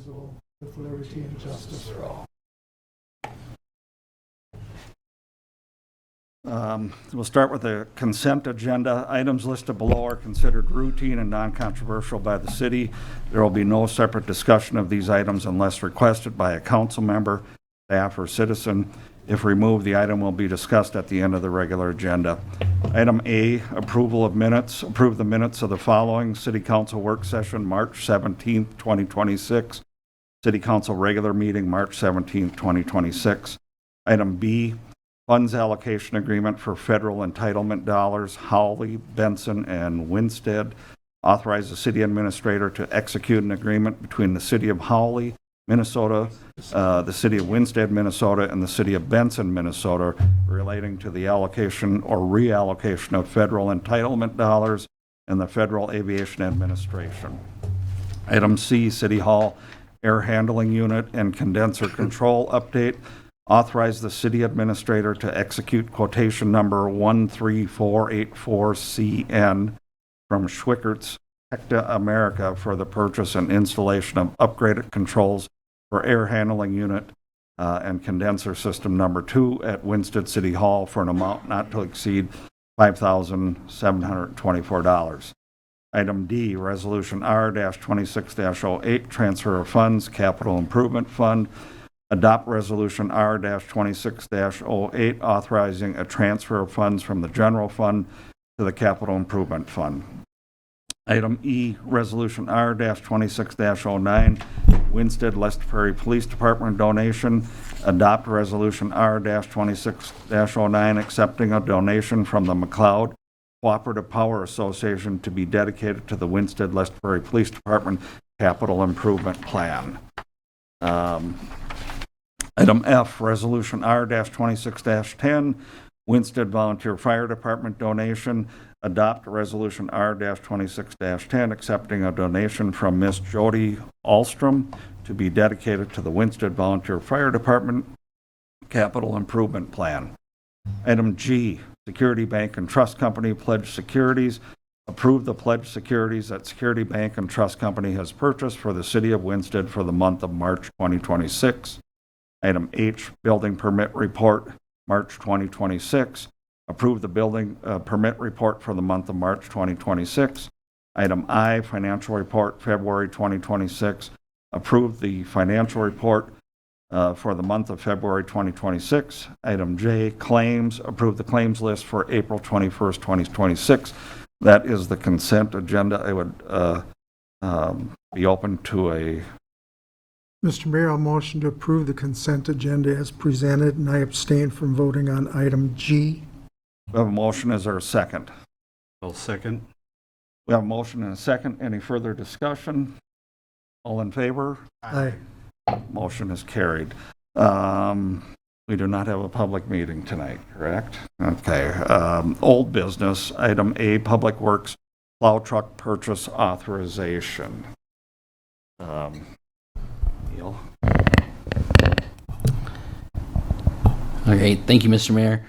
indivisible, with liberty and justice for all. We'll start with the consent agenda. Items listed below are considered routine and non-controversial by the city. There will be no separate discussion of these items unless requested by a council member, staff, or citizen. If removed, the item will be discussed at the end of the regular agenda. Item A, approval of minutes. Approve the minutes of the following: City Council work session, March 17th, 2026. City Council regular meeting, March 17th, 2026. Item B, funds allocation agreement for federal entitlement dollars, Howley, Benson, and Winstead. Authorize the city administrator to execute an agreement between the city of Howley, Minnesota, the city of Winstead, Minnesota, and the city of Benson, Minnesota, relating to the allocation or reallocation of federal entitlement dollars and the Federal Aviation Administration. Item C, City Hall air handling unit and condenser control update. Authorize the city administrator to execute quotation number 13484CN from Schwickert's Hecta America for the purchase and installation of upgraded controls for air handling unit and condenser system number 2 at Winstead City Hall for an amount not to exceed $5,724. Item D, Resolution R-26-08, transfer of funds, capital improvement fund. Adopt Resolution R-26-08, authorizing a transfer of funds from the general fund to the capital improvement fund. Item E, Resolution R-26-09, Winstead Lester Prairie Police Department donation. Adopt Resolution R-26-09, accepting a donation from the McLeod Cooperative Power Association to be dedicated to the Winstead Lester Prairie Police Department Capital Improvement Plan. Item F, Resolution R-26-10, Winstead Volunteer Fire Department donation. Adopt Resolution R-26-10, accepting a donation from Miss Jody Alstrom to be dedicated to the Winstead Volunteer Fire Department Capital Improvement Plan. Item G, Security Bank and Trust Company pledged securities. Approve the pledged securities that Security Bank and Trust Company has purchased for the city of Winstead for the month of March 2026. Item H, Building Permit Report, March 2026. Approve the building permit report for the month of March 2026. Item I, Financial Report, February 2026. Approve the financial report for the month of February 2026. Item J, Claims. Approve the claims list for April 21st, 2026. That is the consent agenda. I would be open to a... Mr. Mayor, I'll motion to approve the consent agenda as presented, and I abstain from voting on item G. We have a motion. Is there a second? I'll second. We have a motion and a second. Any further discussion? All in favor? Aye. Motion is carried. We do not have a public meeting tonight, correct? Okay. Old business, item A, Public Works plow truck purchase authorization. Neil? All right, thank you, Mr. Mayor.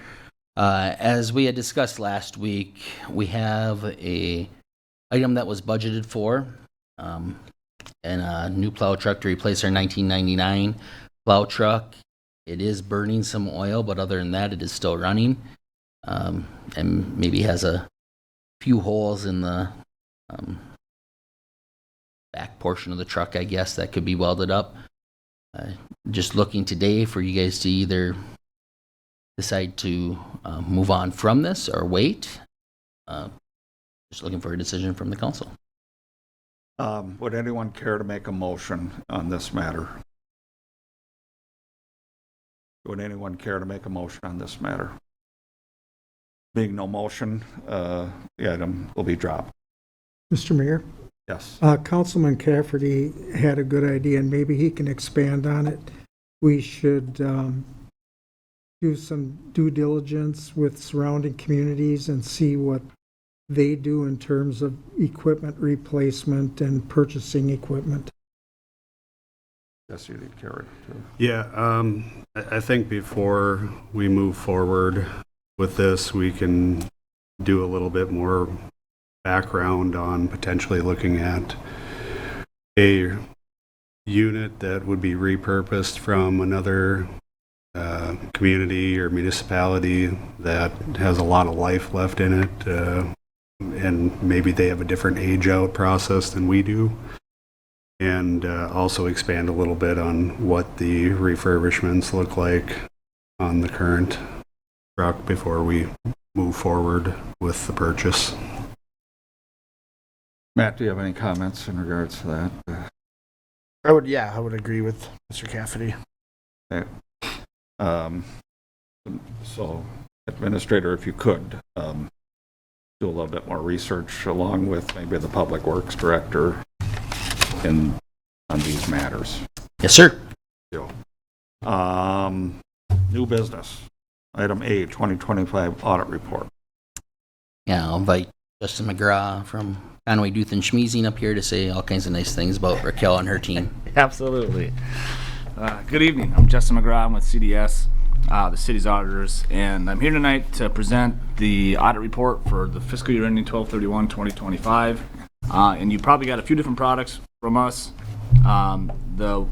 As we had discussed last week, we have a item that was budgeted for, and a new plow truck to replace our 1999 plow truck. It is burning some oil, but other than that, it is still running, and maybe has a few holes in the back portion of the truck, I guess, that could be welded up. Just looking today for you guys to either decide to move on from this or wait. Just looking for a decision from the council. Would anyone care to make a motion on this matter? Would anyone care to make a motion on this matter? Being no motion, the item will be dropped. Mr. Mayor, Yes. Councilman Cafferty had a good idea, and maybe he can expand on it. We should do some due diligence with surrounding communities and see what they do in terms of equipment replacement and purchasing equipment. Yes, you did carry too. Yeah, I think before we move forward with this, we can do a little bit more background on potentially looking at a unit that would be repurposed from another community or municipality that has a lot of life left in it, and maybe they have a different age-out process than we do, and also expand a little bit on what the refurbishments look like on the current truck before we move forward with the purchase. Matt, do you have any comments in regards to that? I would agree with Mr. Cafferty. So, Administrator, if you could, do a little bit more research along with maybe the Public Works Director on these matters. Yes, sir. New business. Item A, 2025 audit report. Yeah, I'll invite Justin McGraw from Conway Duth and Schmeezing up here to say all kinds of nice things about Raquel and her team. Absolutely. Good evening. I'm Justin McGraw. I'm with CDS, the city's auditors, and I'm here tonight to present the audit report for the fiscal year ending 12/31/2025. And you probably got a few different products from us. The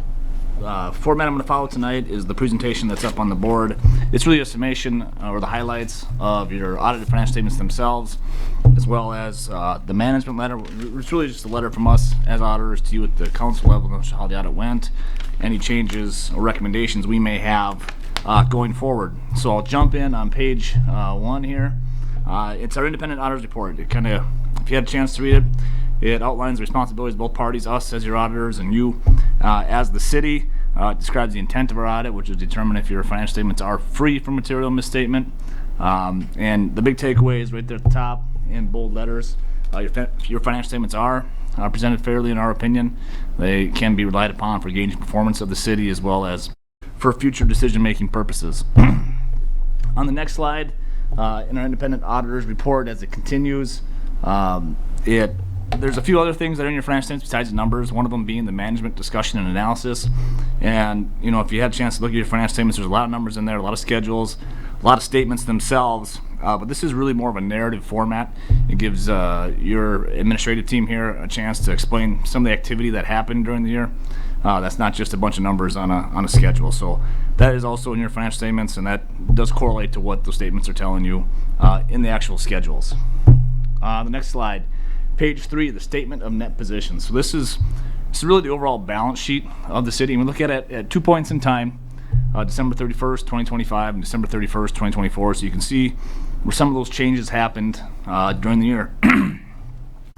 format I'm going to follow tonight is the presentation that's up on the board. It's really a summation or the highlights of your audited financial statements themselves, as well as the management letter. It's really just a letter from us as auditors to you at the council level on how the audit went, any changes or recommendations we may have going forward. So I'll jump in on page 1 here. It's our independent auditors report. It kind of, if you had a chance to read it, it outlines the responsibilities of both parties, us as your auditors and you as the city. It describes the intent of our audit, which is determine if your financial statements are free from material misstatement. And the big takeaway is right there at the top in bold letters. Your financial statements are presented fairly in our opinion. They can be relied upon for gauging performance of the city as well as for future decision-making purposes. On the next slide, in our independent auditors report as it continues, there's a few other things that are in your financial statements besides the numbers, one of them being the management discussion and analysis. And, you know, if you had a chance to look at your financial statements, there's a lot of numbers in there, a lot of schedules, a lot of statements themselves. But this is really more of a narrative format. It gives your administrative team here a chance to explain some of the activity that happened during the year. That's not just a bunch of numbers on a schedule. So that is also in your financial statements, and that does correlate to what those statements are telling you in the actual schedules. The next slide. Page 3, the statement of net positions. So this is really the overall balance sheet of the city. And we look at it at 2 points in time, December 31st, 2025 and December 31st, 2024. So you can see where some of those changes happened during the year.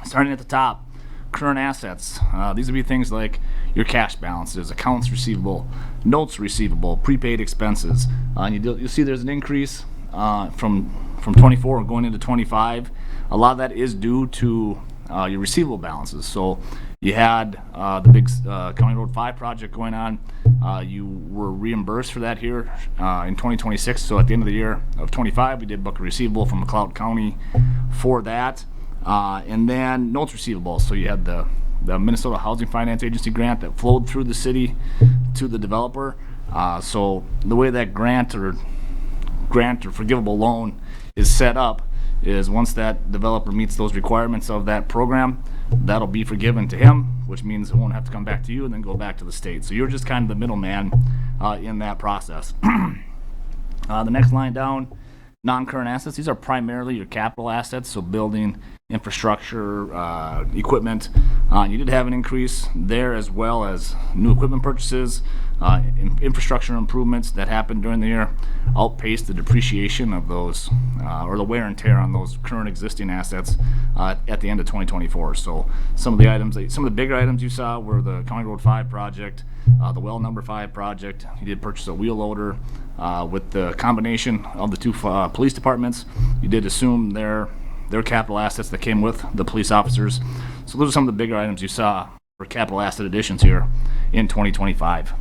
Starting at the top, current assets. These would be things like your cash balances, accounts receivable, notes receivable, prepaid expenses. And you'll see there's an increase from 24 going into 25. A lot of that is due to your receivable balances. So you had the big County Road 5 project going on. You were reimbursed for that here in 2026. So at the end of the year of 25, we did book a receivable from McLeod County for that. And then notes receivable. So you had the Minnesota Housing Finance Agency grant that flowed through the city to the developer. So the way that grant or forgivable loan is set up is once that developer meets those requirements of that program, that'll be forgiven to him, which means it won't have to come back to you and then go back to the state. So you're just kind of the middleman in that process. The next line down, non-current assets. These are primarily your capital assets, so building, infrastructure, equipment. You did have an increase there as well as new equipment purchases, infrastructure improvements that happened during the year outpaced the depreciation of those, or the wear and tear on those current existing assets at the end of 2024. So some of the bigger items you saw were the County Road 5 project, the well number 5 project. You did purchase a wheel loader with the combination of the two police departments. You did assume their capital assets that came with the police officers. So those are some of the bigger items you saw for capital asset additions here in 2025.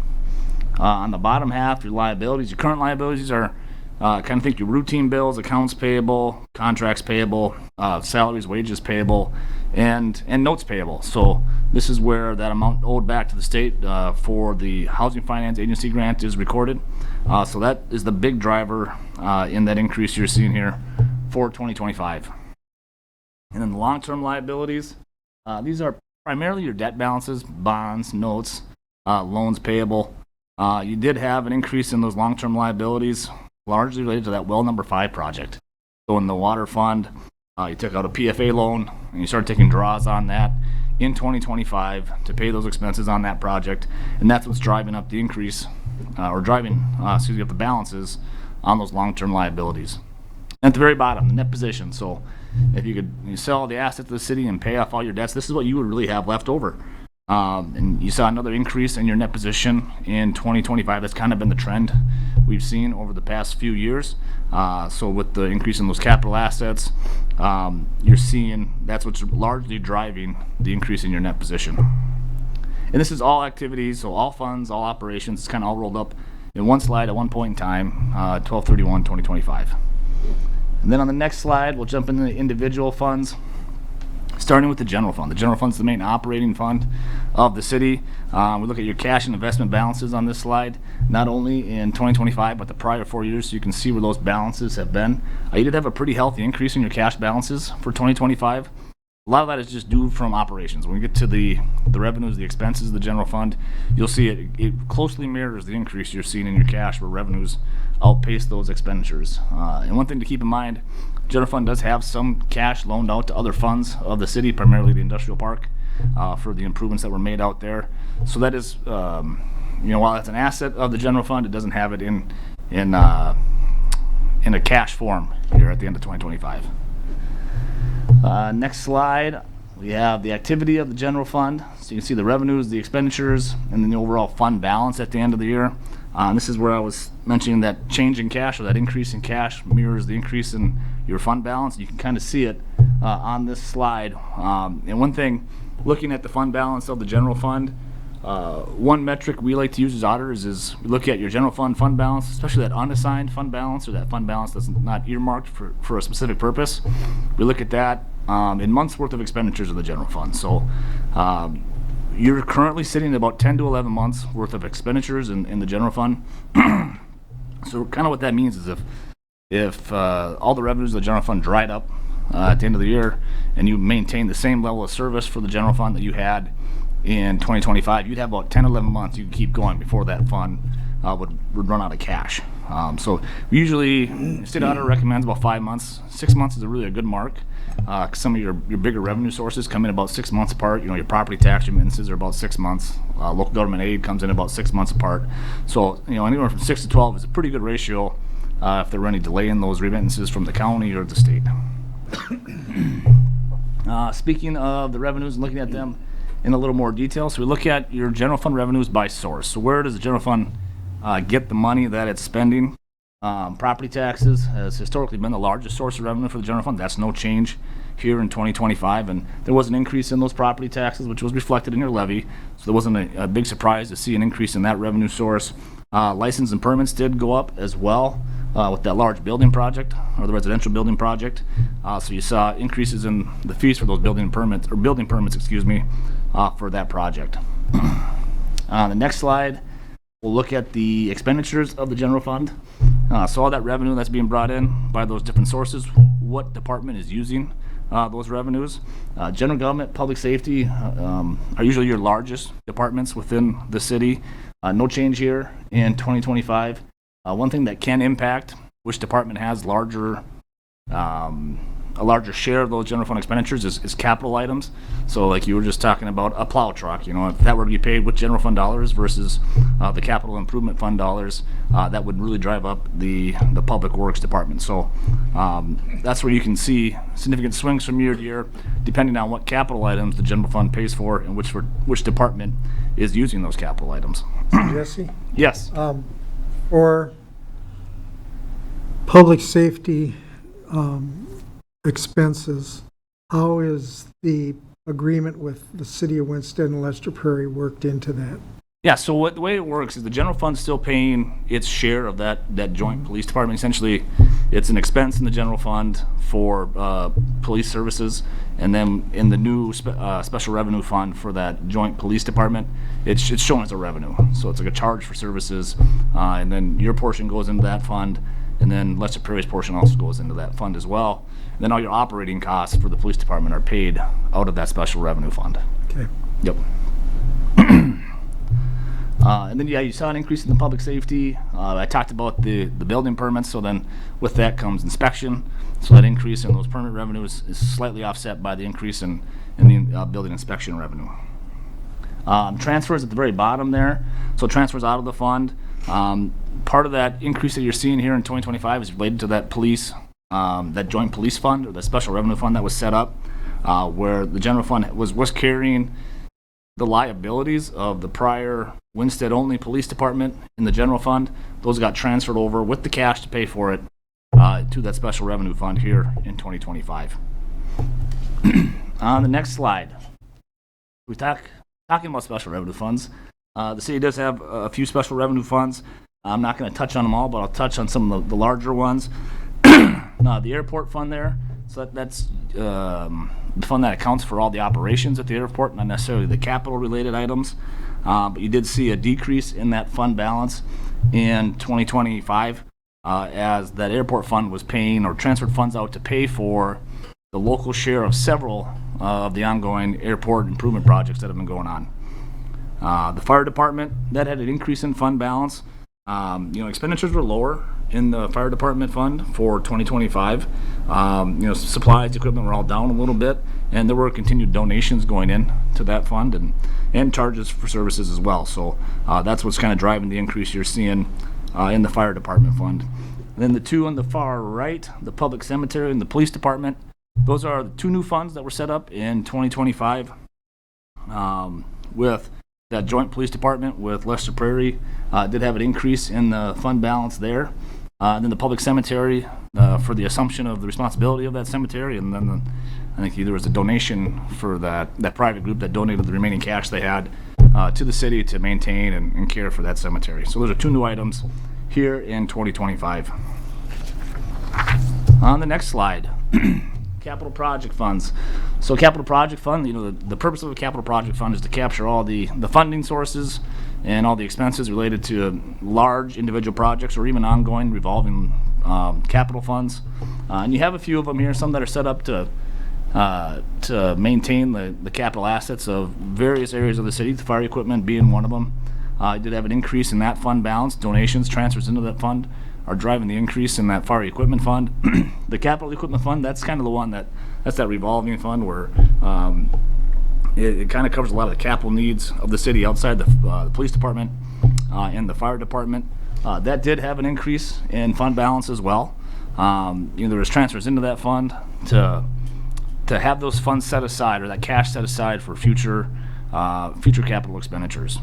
On the bottom half, your liabilities, your current liabilities are kind of think your routine bills, accounts payable, contracts payable, salaries, wages payable, and notes payable. So this is where that amount owed back to the state for the Housing Finance Agency grant is recorded. So that is the big driver in that increase you're seeing here for 2025. And then the long-term liabilities, these are primarily your debt balances, bonds, notes, loans payable. You did have an increase in those long-term liabilities, largely related to that well number 5 project. So in the water fund, you took out a PFA loan and you started taking draws on that in 2025 to pay those expenses on that project, and that's what's driving up the increase, up the balances on those long-term liabilities. And at the very bottom, the net position. So if you sell all the assets of the city and pay off all your debts, this is what you would really have left over. And you saw another increase in your net position in 2025. That's kind of been the trend we've seen over the past few years. So with the increase in those capital assets, you're seeing that's what's largely driving the increase in your net position. And this is all activities, so all funds, all operations, it's kind of all rolled up in one slide at one point in time, 12/31/2025. And then on the next slide, we'll jump into the individual funds. Starting with the general fund. The general fund is the main operating fund of the city. We look at your cash and investment balances on this slide, not only in 2025, but the prior 4 years, so you can see where those balances have been. You did have a pretty healthy increase in your cash balances for 2025. A lot of that is just due from operations. When we get to the revenues, the expenses of the general fund, you'll see it closely mirrors the increase you're seeing in your cash where revenues outpace those expenditures. And one thing to keep in mind, general fund does have some cash loaned out to other funds of the city, primarily the industrial park, for the improvements that were made out there. So that is, while it's an asset of the general fund, it doesn't have it in a cash form here at the end of 2025. Next slide, we have the activity of the general fund. So you can see the revenues, the expenditures, and then the overall fund balance at the end of the year. This is where I was mentioning that change in cash, or that increase in cash, mirrors the increase in your fund balance. You can kind of see it on this slide. And one thing, looking at the fund balance of the general fund, one metric we like to use as auditors is we look at your general fund balance, especially that unassigned fund balance, or that fund balance that's not earmarked for a specific purpose. We look at that in months worth of expenditures of the general fund. So you're currently sitting at about 10 to 11 months worth of expenditures in the general fund. So kind of what that means is if all the revenues of the general fund dried up at the end of the year, and you maintain the same level of service for the general fund that you had in 2025, you'd have about 10, 11 months you can keep going before that fund would run out of cash. So usually, state auditor recommends about 5 months. 6 months is a really good mark. Some of your bigger revenue sources come in about 6 months apart. Your property tax remittances are about 6 months. Local government aid comes in about 6 months apart. So anywhere from 6 to 12 is a pretty good ratio if there were any delay in those remittances from the county or the state. Speaking of the revenues and looking at them in a little more detail, so we look at your general fund revenues by source. So where does the general fund get the money that it's spending? Property taxes has historically been the largest source of revenue for the general fund. That's no change here in 2025, and there was an increase in those property taxes, which was reflected in your levy, so there wasn't a big surprise to see an increase in that revenue source. License and permits did go up as well with that large building project, or the residential building project. So you saw increases in the fees for those building permits, for that project. On the next slide, we'll look at the expenditures of the general fund. So all that revenue that's being brought in by those different sources, what department is using those revenues. General government, public safety are usually your largest departments within the city. No change here in 2025. One thing that can impact which department has a larger share of those general fund expenditures is capital items. So like you were just talking about a plow truck, if that were to be paid with general fund dollars versus the capital improvement fund dollars, that would really drive up the public works department. So that's where you can see significant swings from year to year, depending on what capital items the general fund pays for and which department is using those capital items. Jesse? Yes. For public safety expenses, how is the agreement with the city of Winston and Lester Prairie worked into that? Yeah, so the way it works is the general fund's still paying its share of that joint police department. Essentially, it's an expense in the general fund for police services, and then in the new special revenue fund for that joint police department, it's shown as a revenue. So it's like a charge for services, and then your portion goes into that fund, and then Lester Prairie's portion also goes into that fund as well. And then all your operating costs for the police department are paid out of that special revenue fund. Okay. Yep. And then, yeah, you saw an increase in the public safety. I talked about the building permits, so then with that comes inspection. So that increase in those permit revenues is slightly offset by the increase in the building inspection revenue. Transfers at the very bottom there. So transfers out of the fund. Part of that increase that you're seeing here in 2025 is related to that police, that joint police fund, or the special revenue fund that was set up, where the general fund was carrying the liabilities of the prior Winstead-only police department in the general fund. Those got transferred over with the cash to pay for it to that special revenue fund here in 2025. On the next slide, we talking about special revenue funds. The city does have a few special revenue funds. I'm not going to touch on them all, but I'll touch on some of the larger ones. The airport fund there, so that's the fund that accounts for all the operations at the airport, not necessarily the capital related items. But you did see a decrease in that fund balance in 2025 as that airport fund was paying or transferred funds out to pay for the local share of several of the ongoing airport improvement projects that have been going on. The fire department, that had an increase in fund balance. Expenditures were lower in the fire department fund for 2025. Supplies, equipment were all down a little bit, and there were continued donations going in to that fund and charges for services as well. So that's what's kind of driving the increase you're seeing in the fire department fund. And then the two on the far right, the public cemetery and the police department, those are the two new funds that were set up in 2025 with that joint police department with Lester Prairie. Did have an increase in the fund balance there. Then the public cemetery for the assumption of the responsibility of that cemetery, and then I think there was a donation for that private group that donated the remaining cash they had to the city to maintain and care for that cemetery. So those are two new items here in 2025. On the next slide, capital project funds. So capital project fund, the purpose of a capital project fund is to capture all the funding sources and all the expenses related to large individual projects or even ongoing revolving capital funds. And you have a few of them here, some that are set up to maintain the capital assets of various areas of the city, the fire equipment being one of them. I did have an increase in that fund balance. Donations, transfers into that fund are driving the increase in that fire equipment fund. The capital equipment fund, that's kind of the one that's that revolving fund where it kind of covers a lot of the capital needs of the city outside the police department and the fire department. That did have an increase in fund balance as well. There was transfers into that fund to have those funds set aside, or that cash set aside for future capital expenditures.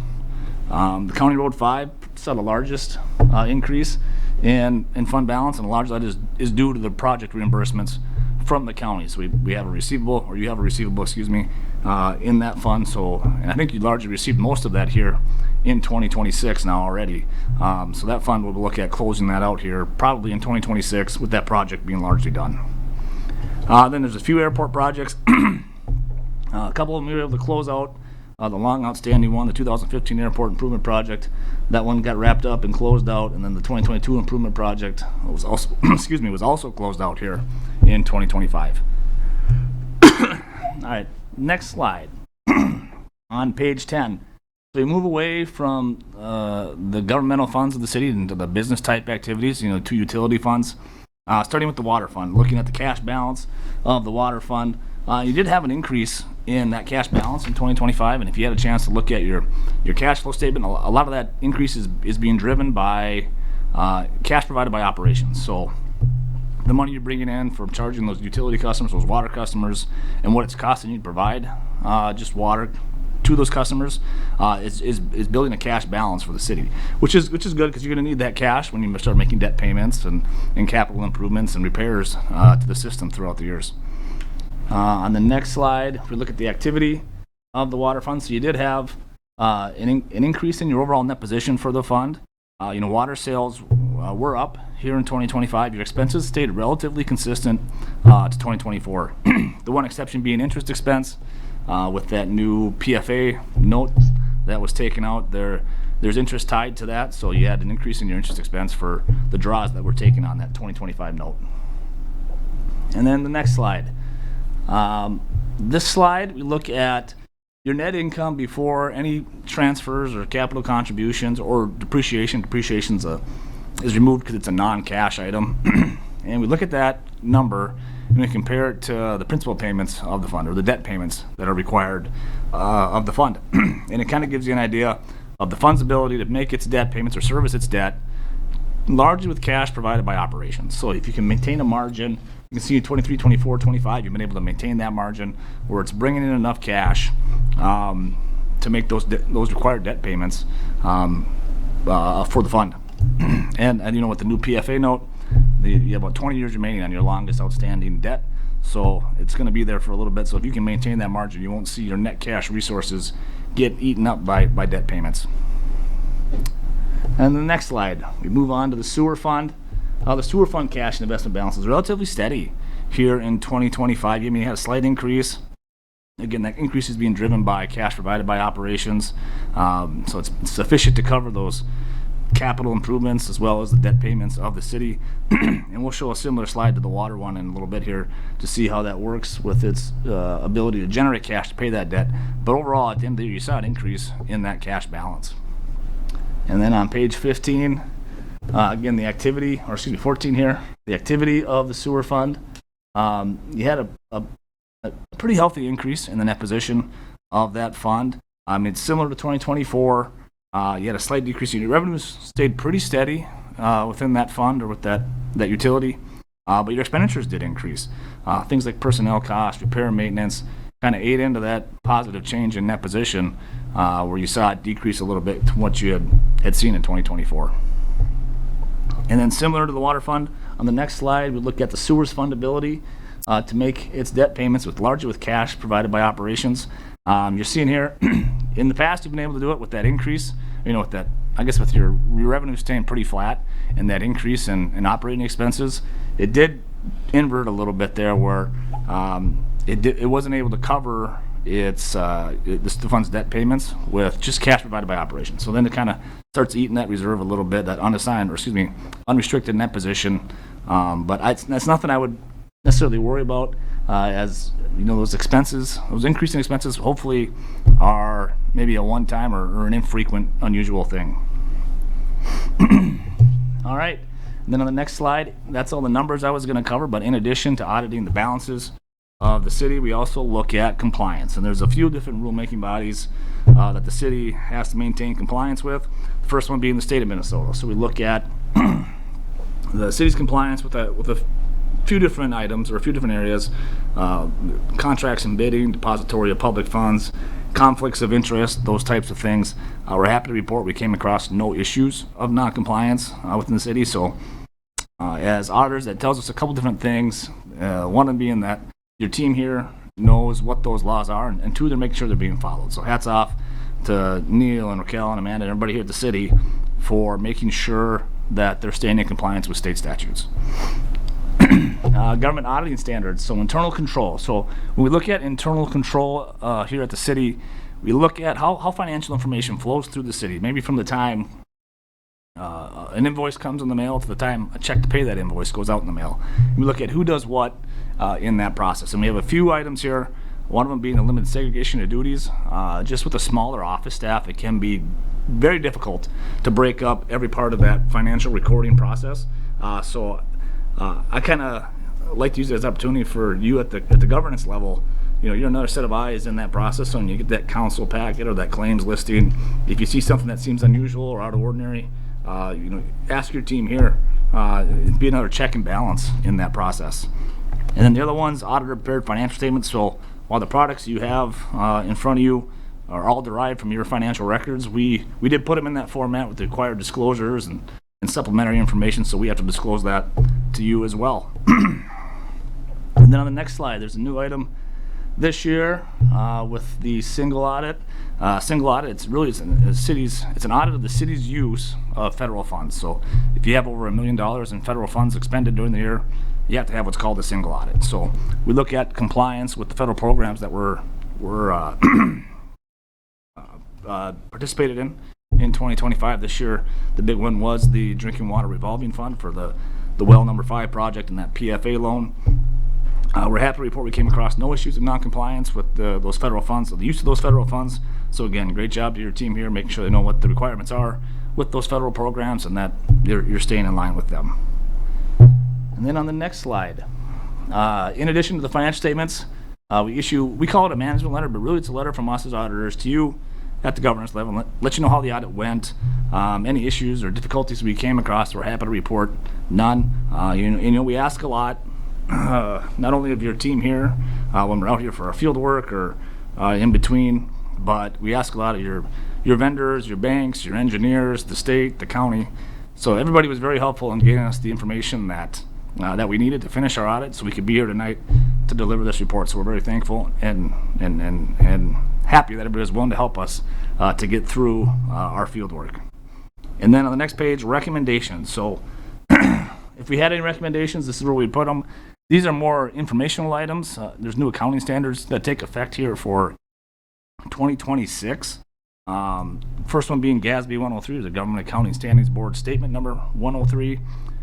The County Road 5 saw the largest increase in fund balance, and a large of that is due to the project reimbursements from the county. So we have a receivable, or you have a receivable, in that fund. So, and I think you largely received most of that here in 2026 now already. So that fund, we'll look at closing that out here probably in 2026 with that project being largely done. Then there's a few airport projects. A couple of them we were able to close out. The long outstanding one, the 2015 airport improvement project, that one got wrapped up and closed out, and then the 2022 improvement project was also was also closed out here in 2025. All right, next slide. On page 10, so we move away from the governmental funds of the city into the business type activities, to utility funds. Starting with the water fund, looking at the cash balance of the water fund. You did have an increase in that cash balance in 2025, and if you had a chance to look at your cash flow statement, a lot of that increase is being driven by cash provided by operations. So the money you're bringing in from charging those utility customers, those water customers, and what it's costing you to provide just water to those customers is building a cash balance for the city, which is good because you're going to need that cash when you start making debt payments and capital improvements and repairs to the system throughout the years. On the next slide, if we look at the activity of the water fund, so you did have an increase in your overall net position for the fund. Water sales were up here in 2025. Your expenses stayed relatively consistent to 2024. The one exception being interest expense with that new PFA note that was taken out. There's interest tied to that, so you had an increase in your interest expense for the draws that were taken on that 2025 note. And then the next slide. This slide, we look at your net income before any transfers or capital contributions or depreciation. Is removed because it's a non-cash item. And we look at that number and we compare it to the principal payments of the fund or the debt payments that are required of the fund. And it kind of gives you an idea of the fund's ability to make its debt payments or service its debt largely with cash provided by operations. So if you can maintain a margin, you can see in 23, 24, 25, you've been able to maintain that margin where it's bringing in enough cash to make those required debt payments for the fund. And you know, with the new PFA note, you have about 20 years remaining on your longest outstanding debt. So it's going to be there for a little bit. So if you can maintain that margin, you won't see your net cash resources get eaten up by debt payments. And the next slide, we move on to the sewer fund. The sewer fund cash and investment balance is relatively steady here in 2025. I mean, you had a slight increase. Again, that increase is being driven by cash provided by operations. So it's sufficient to cover those capital improvements as well as the debt payments of the city. And we'll show a similar slide to the water one in a little bit here to see how that works with its ability to generate cash to pay that debt. But overall, at the end of the year, you saw an increase in that cash balance. And then on page 15, again, the activity, or excuse me, 14 here, the activity of the sewer fund. You had a pretty healthy increase in the net position of that fund. It's similar to 2024. You had a slight decrease in your revenues, stayed pretty steady within that fund or with that utility, but your expenditures did increase. Things like personnel costs, repair and maintenance kind of ate into that positive change in net position where you saw it decrease a little bit to what you had seen in 2024. And then similar to the water fund, on the next slide, we look at the sewer's fund ability to make its debt payments largely with cash provided by operations. You're seeing here, in the past, you've been able to do it with that increase, with that, I guess with your revenue staying pretty flat and that increase in operating expenses. It did invert a little bit there where it wasn't able to cover the fund's debt payments with just cash provided by operations. So then it kind of starts eating that reserve a little bit, that unrestricted net position. But that's nothing I would necessarily worry about, as those expenses, those increasing expenses, hopefully are maybe a one-time or an infrequent, unusual thing. All right. And then on the next slide, that's all the numbers I was going to cover. But in addition to auditing the balances of the city, we also look at compliance. And there's a few different rulemaking bodies that the city has to maintain compliance with. The first one being the state of Minnesota. So we look at the city's compliance with a few different items or a few different areas, contracts and bidding, depository of public funds, conflicts of interest, those types of things. We're happy to report we came across no issues of non-compliance within the city. So as auditors, that tells us a couple different things. One of them being that your team here knows what those laws are, and two, they're making sure they're being followed. So hats off to Neil and Raquel and Amanda and everybody here at the city for making sure that they're staying in compliance with state statutes. Government auditing standards, so internal control. So when we look at internal control here at the city, we look at how financial information flows through the city, maybe from the time an invoice comes in the mail to the time a check to pay that invoice goes out in the mail. We look at who does what in that process. And we have a few items here, one of them being the limited segregation of duties. Just with a smaller office staff, it can be very difficult to break up every part of that financial recording process. So I kind of like to use it as an opportunity for you at the governance level. You're another set of eyes in that process. So when you get that council packet or that claims listing, if you see something that seems unusual or out of ordinary, ask your team here. Be another check and balance in that process. And then the other one's auditor prepared financial statements. So while the products you have in front of you are all derived from your financial records, we did put them in that format with the required disclosures and supplementary information, so we have to disclose that to you as well. And then on the next slide, there's a new item this year with the single audit. Single audit, it's an audit of the city's use of federal funds. So if you have over $1 million in federal funds expended during the year, you have to have what's called a single audit. So we look at compliance with the federal programs that we're participated in 2025. This year, the big one was the Drinking Water Revolving Fund for the well number 5 project and that PFA loan. We're happy to report we came across no issues of noncompliance with those federal funds, or the use of those federal funds. So again, great job to your team here, making sure they know what the requirements are with those federal programs and that you're staying in line with them. And then on the next slide, in addition to the financial statements, we call it a management letter, but really it's a letter from us as auditors to you at the governance level, let you know how the audit went, any issues or difficulties we came across. We're happy to report none. We ask a lot, not only of your team here when we're out here for our field work or in between, but we ask a lot of your vendors, your banks, your engineers, the state, the county. So everybody was very helpful in getting us the information that we needed to finish our audit, so we could be here tonight to deliver this report. So we're very thankful and happy that everybody was willing to help us to get through our field work. And then on the next page, recommendations. So if we had any recommendations, this is where we'd put them. These are more informational items. There's new accounting standards that take effect here for 2026. First one being GASB 103, the Government Accounting Standards Board Statement number 103,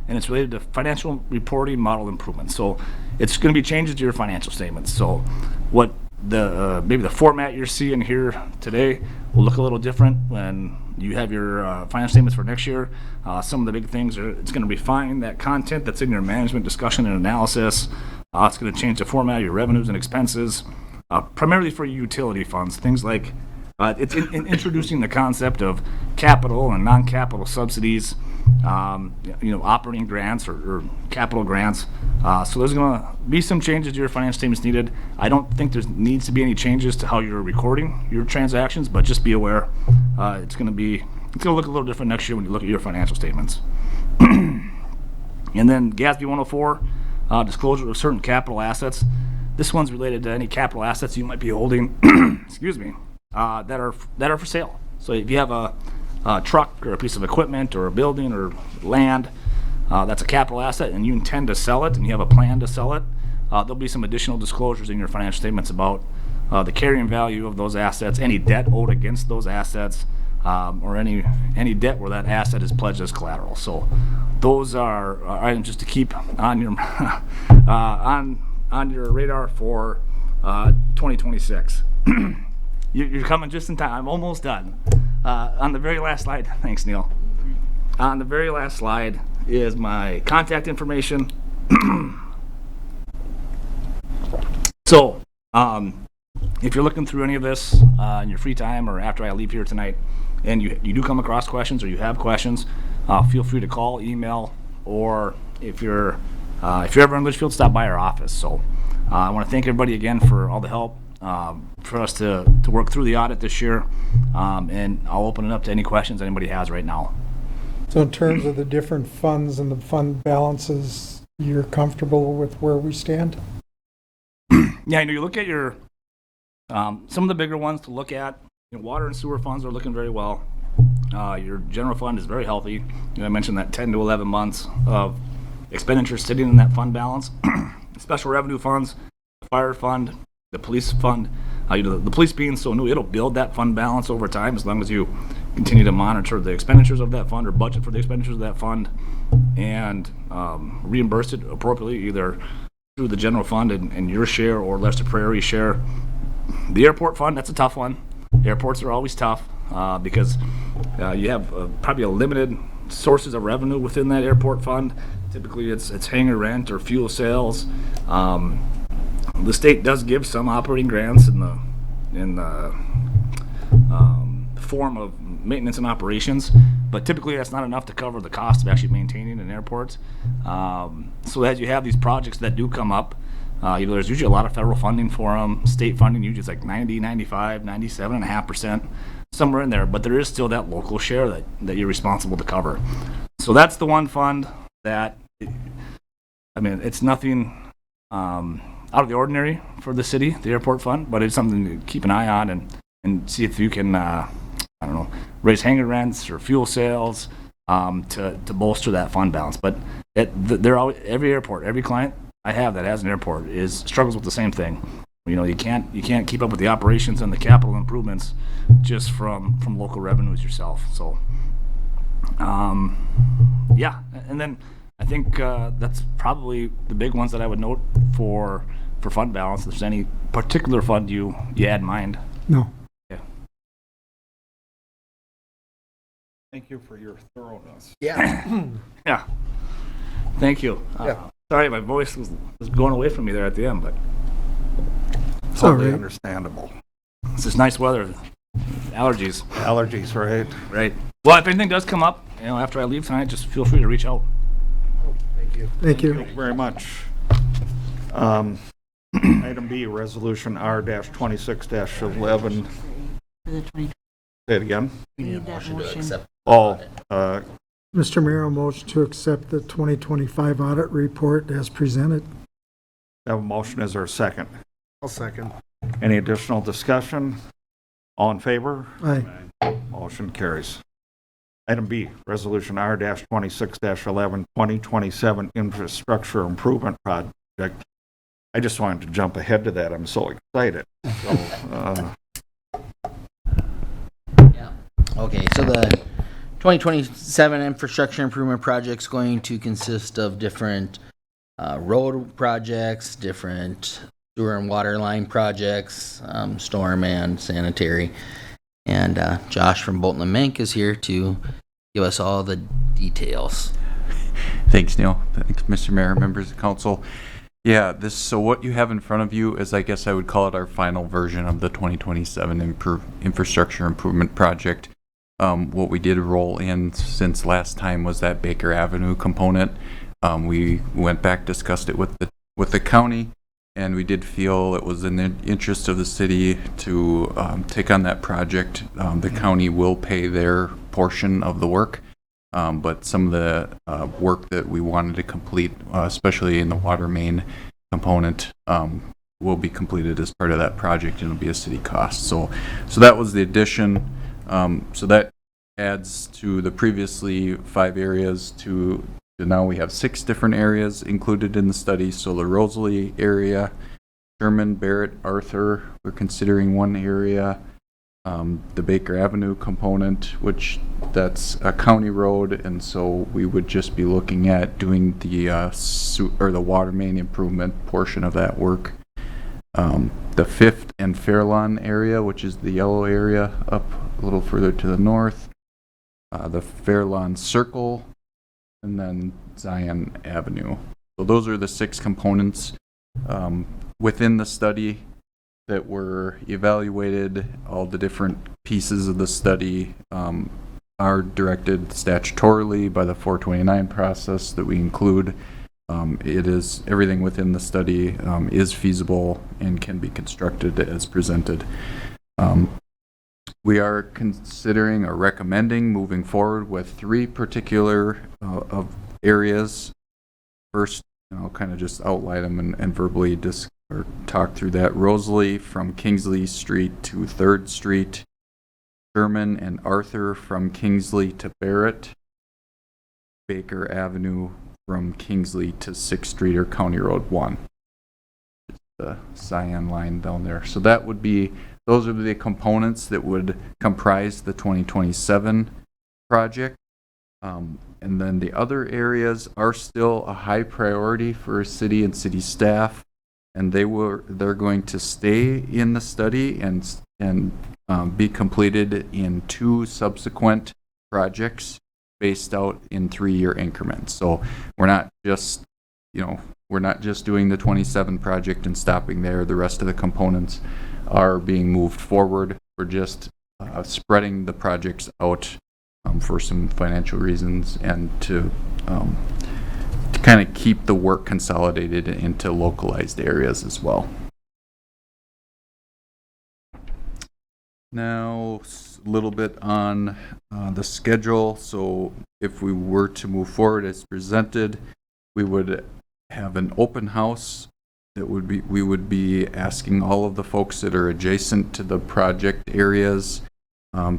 and it's related to financial reporting model improvements. So it's going to be changes to your financial statements. So what maybe the format you're seeing here today will look a little different when you have your financial statements for next year. Some of the big things are it's going to refine that content that's in your management discussion and analysis. It's going to change the format of your revenues and expenses, primarily for utility funds. Things like it's introducing the concept of capital and non-capital subsidies, operating grants or capital grants. So there's going to be some changes to your financial statements needed. I don't think there needs to be any changes to how you're recording your transactions, but just be aware it's going to look a little different next year when you look at your financial statements. And then GASB 104, disclosure of certain capital assets. This one's related to any capital assets you might be holding. Excuse me. That are for sale. So if you have a truck or a piece of equipment or a building or land that's a capital asset and you intend to sell it and you have a plan to sell it, there'll be some additional disclosures in your financial statements about the carrying value of those assets, any debt owed against those assets, or any debt where that asset is pledged as collateral. So those are items just to keep on your on your radar for 2026. You're coming just in time. I'm almost done. On the very last slide, thanks, Neil. On the very last slide is my contact information. So, if you're looking through any of this in your free time or after I leave here tonight, and you do come across questions or you have questions, feel free to call, email, or if you're ever in Litchfield, stop by our office. So, I want to thank everybody again for all the help. For us to work through the audit this year, and I'll open it up to any questions anybody has right now. So in terms of the different funds and the fund balances, you're comfortable with where we stand? Yeah, you look at your some of the bigger ones to look at. Water and sewer funds are looking very well. Your general fund is very healthy. I mentioned that 10 to 11 months of expenditures sitting in that fund balance. Special revenue funds, the fire fund, the police fund, the police being so new, it'll build that fund balance over time as long as you continue to monitor the expenditures of that fund or budget for the expenditures of that fund and reimburse it appropriately, either through the general fund and your share or Lester Prairie share. The airport fund, that's a tough one. Airports are always tough because you have probably a limited sources of revenue within that airport fund. Typically it's hangar rent or fuel sales. The state does give some operating grants in the form of maintenance and operations, but typically that's not enough to cover the cost of actually maintaining an airport. So as you have these projects that do come up, there's usually a lot of federal funding for them. State funding usually is like 90, 95, 97.5%, somewhere in there, but there is still that local share that you're responsible to cover. So that's the one fund that, it's nothing out of the ordinary for the city, the airport fund, but it's something to keep an eye on and see if you can, raise hangar rents or fuel sales to bolster that fund balance. But every airport, every client I have that has an airport struggles with the same thing. You can't keep up with the operations and the capital improvements just from local revenues yourself. So, and then I think that's probably the big ones that I would note for fund balance. If there's any particular fund you had in mind. No. Thank you for your thoroughness. Yeah. Yeah. Thank you. Yeah. Sorry, my voice was going away from me there at the end, but It's all Totally right. understandable. it's just nice weather. Allergies. Allergies, right? Right. Well, if anything does come up, after I leave tonight, just feel free to reach out. Thank you. Thank you. Thank you very much. Item B, Resolution R-26-11. For the 20, Say it again. we need that Motion to motion. accept. Oh, Mr. Mayor, I'll motion to accept the 2025 audit report as presented. have a motion. Is there a second? I'll second. Any additional discussion? All in favor? Aye. Motion carries. Item B, Resolution R-26-11, 2027 Infrastructure Improvement Project. I just wanted to jump ahead to that. I'm so excited. So, Yeah. Okay, so the 2027 infrastructure improvement project's going to consist of different road projects, different sewer and water line projects, storm and sanitary. And Josh from Bolton and Mank is here to give us all the details. Thanks, Neil. Thanks, Mr. Mayor, members of council. Yeah, so what you have in front of you is, I guess I would call it our final version of the 2027 infrastructure improvement project. What we did roll in since last time was that Baker Avenue component. We went back, discussed it with the county, and we did feel it was in the interest of the city to take on that project. The county will pay their portion of the work. But some of the work that we wanted to complete, especially in the water main component, will be completed as part of that project, and it'll be a city cost. So that was the addition. So that adds to the previously 5 areas to now we have 6 different areas included in the study. So the Rosalie area, Sherman, Barrett, Arthur, we're considering one area. The Baker Avenue component, which that's a county road, and so we would just be looking at doing the the water main improvement portion of that work. The 5th and Fairlawn area, which is the yellow area up a little further to the north, the Fairlawn Circle, and then Zion Avenue. So those are the 6 components within the study that were evaluated. All the different pieces of the study are directed statutorily by the 429 process that we include. It is everything within the study is feasible and can be constructed as presented. We are considering or recommending moving forward with 3 particular of areas. First, I'll kind of just outline them and verbally or talk through that. Rosalie from Kingsley Street to 3rd Street. Sherman and Arthur from Kingsley to Barrett. Baker Avenue from Kingsley to 6th Street or County Road 1. It's the cyan line down there. So that would be, those are the components that would comprise the 2027 project. And then the other areas are still a high priority for city and city staff, and they're going to stay in the study and be completed in 2 subsequent projects spaced out in 3-year increments. So we're not just doing the 27 project and stopping there. The rest of the components are being moved forward. We're just spreading the projects out for some financial reasons, and to kind of keep the work consolidated into localized areas as well. Now, a little bit on the schedule. So if we were to move forward as presented, we would have an open house that we would be asking all of the folks that are adjacent to the project areas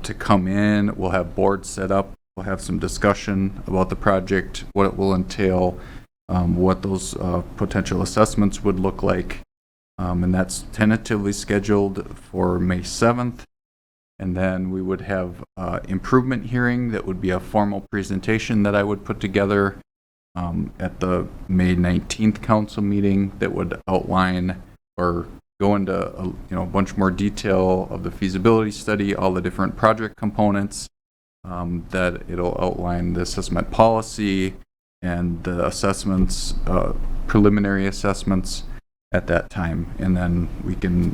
to come in. We'll have boards set up. We'll have some discussion about the project, what it will entail, what those potential assessments would look like. And that's tentatively scheduled for May 7th. And then we would have improvement hearing that would be a formal presentation that I would put together at the May 19th council meeting that would outline or go into a bunch more detail of the feasibility study, all the different project components, that it'll outline the assessment policy and the assessments, preliminary assessments at that time, and then we can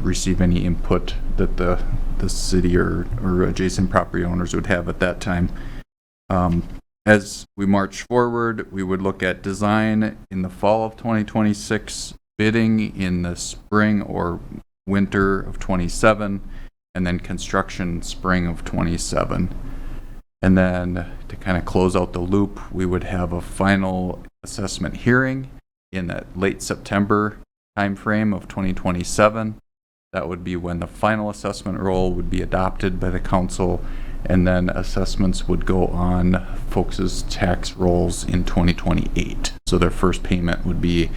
receive any input that the city or adjacent property owners would have at that time. As we march forward, we would look at design in the fall of 2026, bidding in the spring or winter of 27, and then construction spring of 27. And then to kind of close out the loop, we would have a final assessment hearing in that late September timeframe of 2027. That would be when the final assessment roll would be adopted by the council, and then assessments would go on folks' tax rolls in 2028. So their first payment would be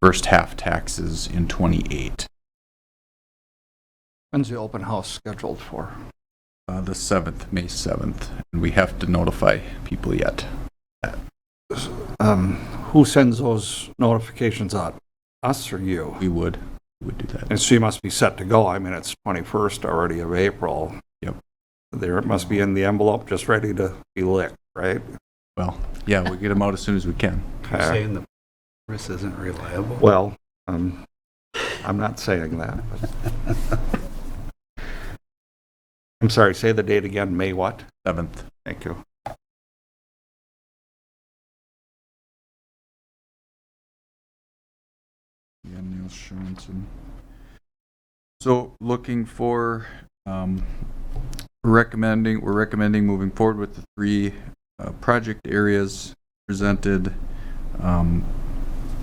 first half taxes in 28. When's the open house scheduled for? The 7th, May 7th, and we have to notify people yet. Who sends those notifications out? Us or you? We would do that. And she must be set to go. I mean, it's 21st already of April. Yep. There, it must be in the envelope, just ready to be licked, right? Well, yeah, we get them out as soon as we can. You're saying the service isn't reliable? Well, I'm not saying that. But I'm sorry, say the date again, May what? 7th. Thank you. Yeah, Neil Schoenson. So looking for, we're recommending moving forward with the 3 project areas presented, and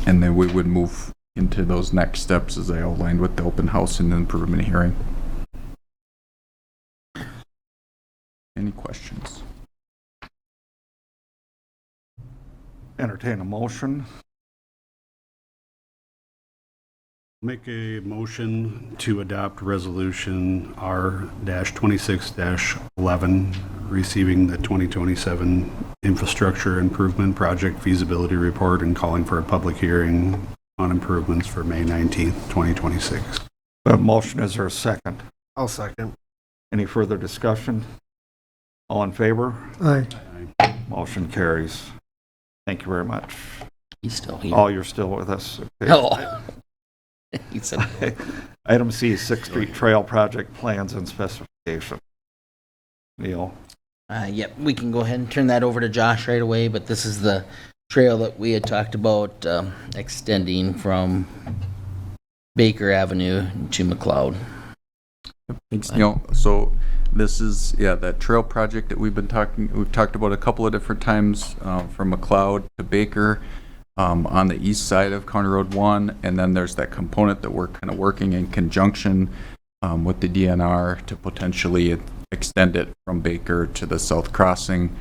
then we would move into those next steps as I outlined with the open house and the improvement hearing. Any questions? Entertain a motion. Make a motion to adopt resolution R-26-11, receiving the 2027 infrastructure improvement project feasibility report and calling for a public hearing on improvements for May 19th, 2026. The motion, is there a second? I'll second. Any further discussion? All in favor? Aye. Motion carries. Thank you very much. He's still here. Oh, you're still with us. Okay. Oh. He said, Item C, Sixth Street Trail Project Plans and Specification. Neil? yep, we can go ahead and turn that over to Josh right away, but this is the trail that we had talked about extending from Baker Avenue to McLeod. Thanks, Neil. So this is, that trail project that we've talked about a couple of different times, from McLeod to Baker, on the east side of County Road 1, and then there's that component that we're kind of working in conjunction with the DNR to potentially extend it from Baker to the South Crossing.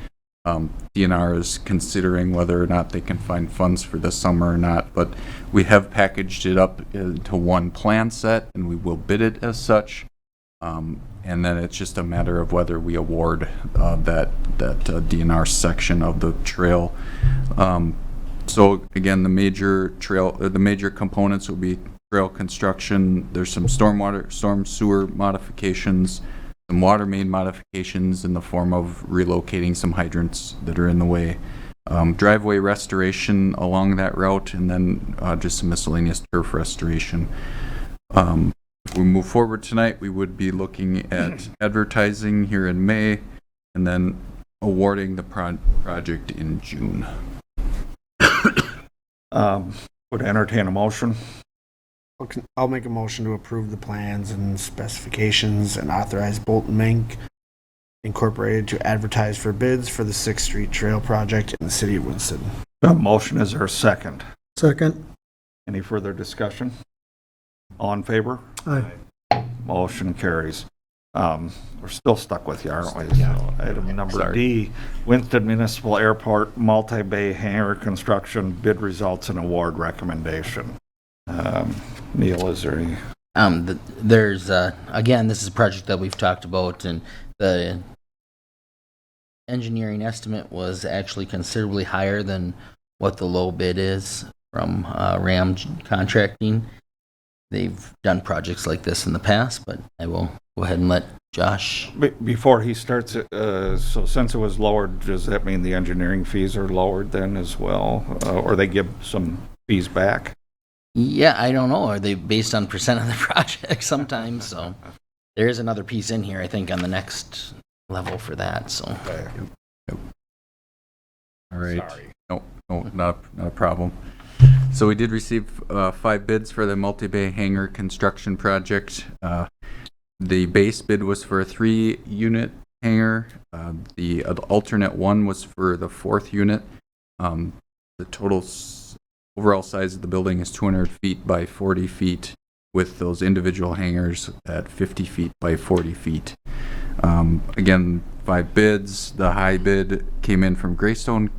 DNR is considering whether or not they can find funds for this summer or not, but we have packaged it up into one plan set, and we will bid it as such. And then it's just a matter of whether we award that DNR section of the trail. So again, the major components will be trail construction. There's some storm sewer modifications, some water main modifications in the form of relocating some hydrants that are in the way, driveway restoration along that route, and then just some miscellaneous turf restoration. If we move forward tonight, we would be looking at advertising here in May, and then awarding the project in June. Would entertain a motion. I'll make a motion to approve the plans and specifications and authorize Bolton Mink Incorporated to advertise for bids for the 6th Street Trail project in the city of Winston. The motion, is there a second? Second. Any further discussion? All in favor? Aye. Motion carries. We're still stuck with you, aren't we? So, item number D, Winston Municipal Airport multi-bay hangar construction bid results and award recommendation. Neil, is there any? There's again, this is a project that we've talked about, and the engineering estimate was actually considerably higher than what the low bid is from Ram Contracting. They've done projects like this in the past, but I will go ahead and let Josh. Before he starts, so since it was lowered, does that mean the engineering fees are lowered then as well? Or they give some fees back? Yeah, I don't know. Are they based on percent of the project sometimes? So there is another piece in here, I think, on the next level for that. So All right. Sorry. No, not a problem. So we did receive 5 bids for the multi-bay hangar construction project. The base bid was for a 3-unit hangar. The alternate one was for the 4th unit. The total overall size of the building is 200 feet by 40 feet, with those individual hangars at 50 feet by 40 feet. Again, 5 bids. The high bid came in from Greystone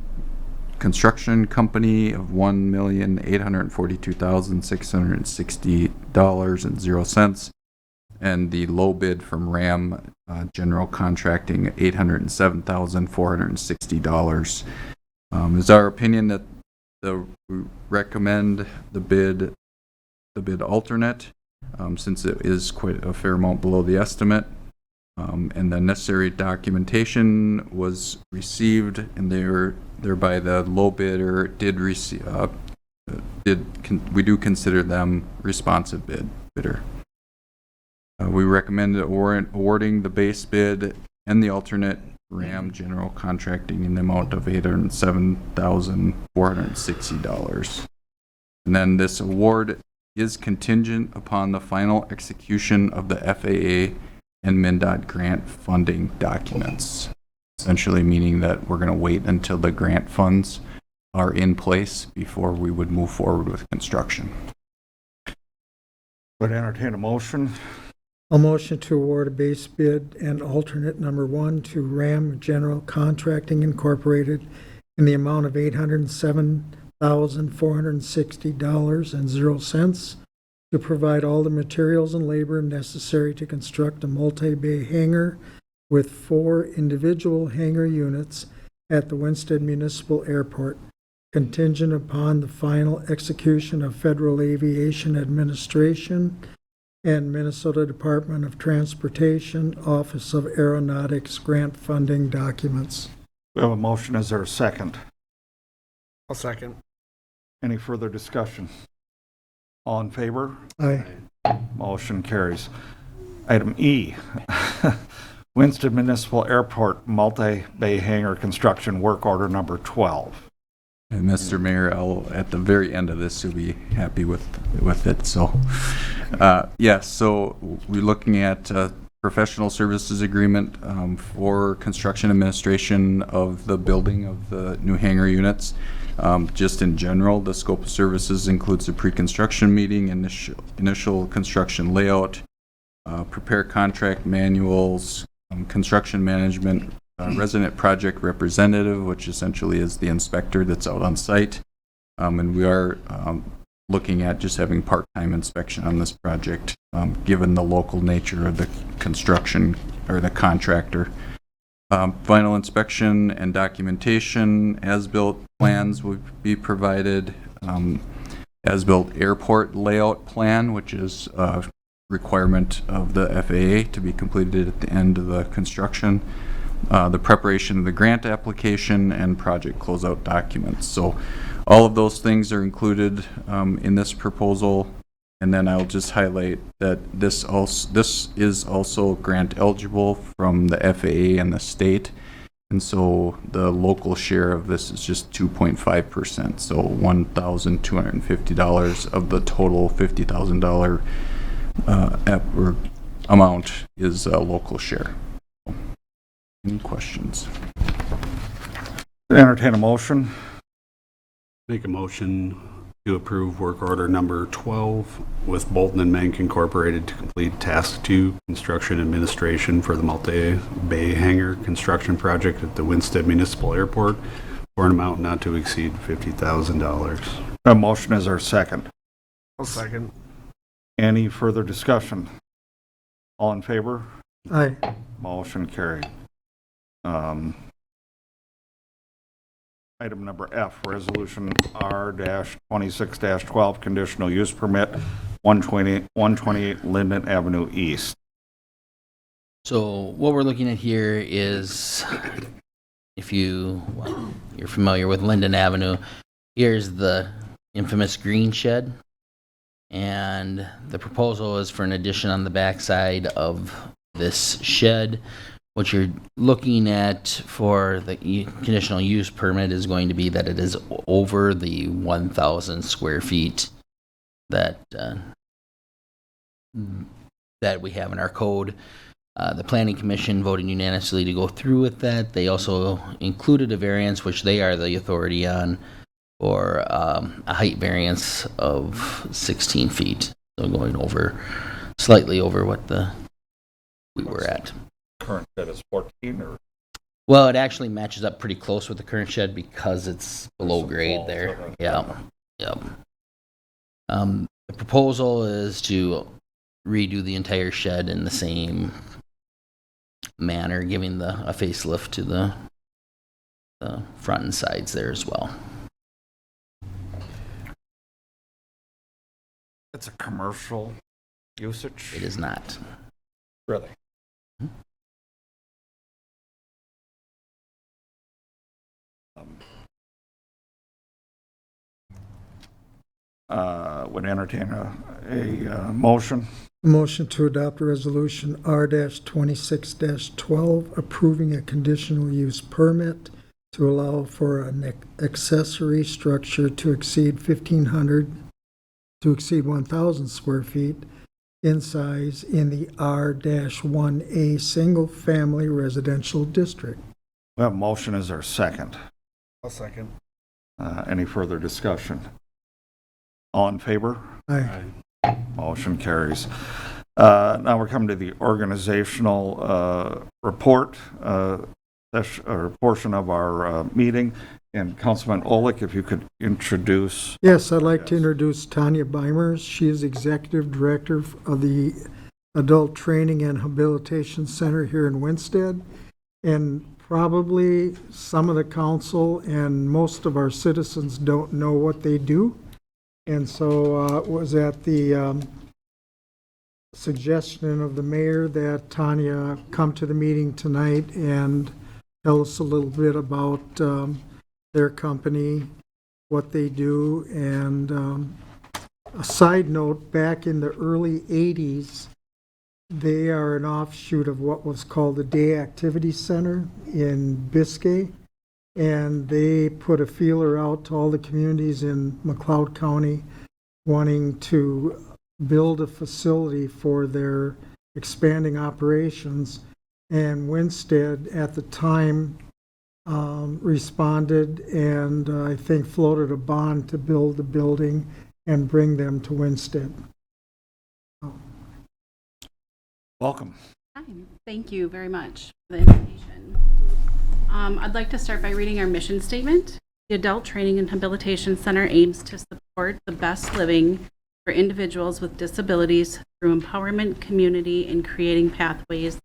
Construction Company of $1,842,660.00, and the low bid from Ram General Contracting, $807,460. It's our opinion that we recommend the bid alternate, since it is quite a fair amount below the estimate. And the necessary documentation was received, and thereby the low bidder did receive, we do consider them responsive bidder. We recommend awarding the base bid and the alternate Ram General Contracting in the amount of $807,460. And then this award is contingent upon the final execution of the FAA and MnDOT grant funding documents, essentially meaning that we're going to wait until the grant funds are in place before we would move forward with construction. Would entertain a motion. I'll motion to award a base bid and alternate number 1 to Ram General Contracting Incorporated in the amount of $807,460.00 to provide all the materials and labor necessary to construct a multi-bay hangar with 4 individual hangar units at the Winsted Municipal Airport, contingent upon the final execution of Federal Aviation Administration and Minnesota Department of Transportation Office of Aeronautics grant funding documents. We have a motion. Is there a second? I'll second. Any further discussion? All in favor? Aye. Motion carries. Item E, Winston Municipal Airport multi-bay hangar construction work order number 12. And Mr. Mayor, at the very end of this, you'll be happy with it. So, so we're looking at a professional services agreement for construction administration of the building of the new hangar units. Just in general, the scope of services includes a pre-construction meeting, initial construction layout, prepare contract manuals, construction management, resident project representative, which essentially is the inspector that's out on site. And we are looking at just having part-time inspection on this project, given the local nature of the construction or the contractor. Final inspection and documentation, as-built plans would be provided, as-built airport layout plan, which is a requirement of the FAA to be completed at the end of the construction, the preparation of the grant application, and project closeout documents. So all of those things are included in this proposal. And then I'll just highlight that this is also grant eligible from the FAA and the state. And so the local share of this is just 2.5%. So $1,250 of the total $50,000 amount is a local share. Any questions? Entertain a motion. Make a motion to approve work order number 12 with Bolton and Menk Incorporated to complete task 2, construction administration for the multi-bay hangar construction project at the Winsted Municipal Airport for an amount not to exceed $50,000. A motion. Is there a second? I'll second. Any further discussion? All in favor? Aye. Motion carried. Item number F, Resolution R-26-12, Conditional Use Permit, 128 Linden Avenue East. So what we're looking at here is, if you're familiar with Linden Avenue, here's the infamous green shed. And the proposal is for an addition on the backside of this shed. What you're looking at for the conditional use permit is going to be that it is over the 1,000 square feet that we have in our code. The Planning Commission voted unanimously to go through with that. They also included a variance, which they are the authority on, for a height variance of 16 feet. So going slightly over what we were at. Current shed is 14, or? Well, it actually matches up pretty close with the current shed because it's below grade there. Yeah, yep. The proposal is to redo the entire shed in the same manner, giving a facelift to the front and sides there as well. It's a commercial usage? It is not. Really? Would entertain a motion. Motion to adopt resolution R-26-12, approving a conditional use permit to allow for an accessory structure to exceed 1,000 square feet in size in the R-1A single-family residential district. We have a motion. Is there a second? I'll second. Any further discussion? All in favor? Aye. Motion carries. Now we're coming to the organizational report or portion of our meeting. And Councilman Olick, if you could introduce. Yes, I'd like to introduce Tanya Beimers. She is Executive Director of the Adult Training and Habilitation Center here in Winsted. And probably some of the council and most of our citizens don't know what they do. And so it was at the suggestion of the mayor that Tanya come to the meeting tonight and tell us a little bit about their company, what they do. And a side note, back in the early 80s, they are an offshoot of what was called the Day Activity Center in Biscay. And they put a feeler out to all the communities in McLeod County wanting to build a facility for their expanding operations. And Winsted at the time responded and I think floated a bond to build the building and bring them to Winsted. Welcome. Hi, thank you very much for the invitation. I'd like to start by reading our mission statement. The Adult Training and Habilitation Center aims to support the best living for individuals with disabilities through empowerment, community, and creating pathways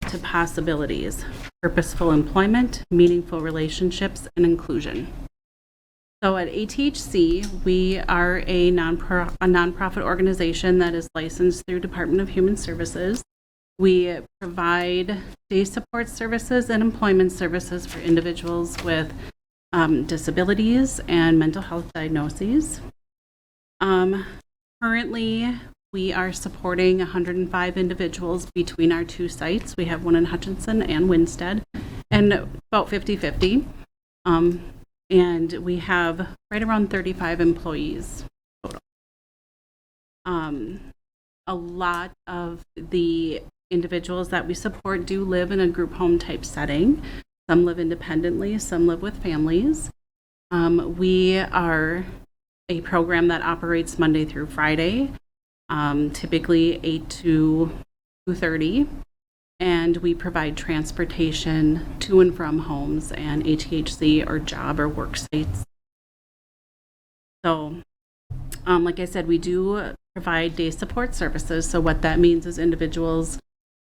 to possibilities, purposeful employment, meaningful relationships, and inclusion. So at ATHC, we are a nonprofit organization that is licensed through Department of Human Services. We provide day support services and employment services for individuals with disabilities and mental health diagnoses. Currently, we are supporting 105 individuals between our two sites. We have one in Hutchinson and Winsted, and about 50-50. And we have right around 35 employees total. A lot of the individuals that we support do live in a group home type setting. Some live independently, some live with families. We are a program that operates Monday through Friday, typically 8 to 2:30, and we provide transportation to and from homes and ATHC or job or work sites. So, like I said, we do provide day support services. So what that means is individuals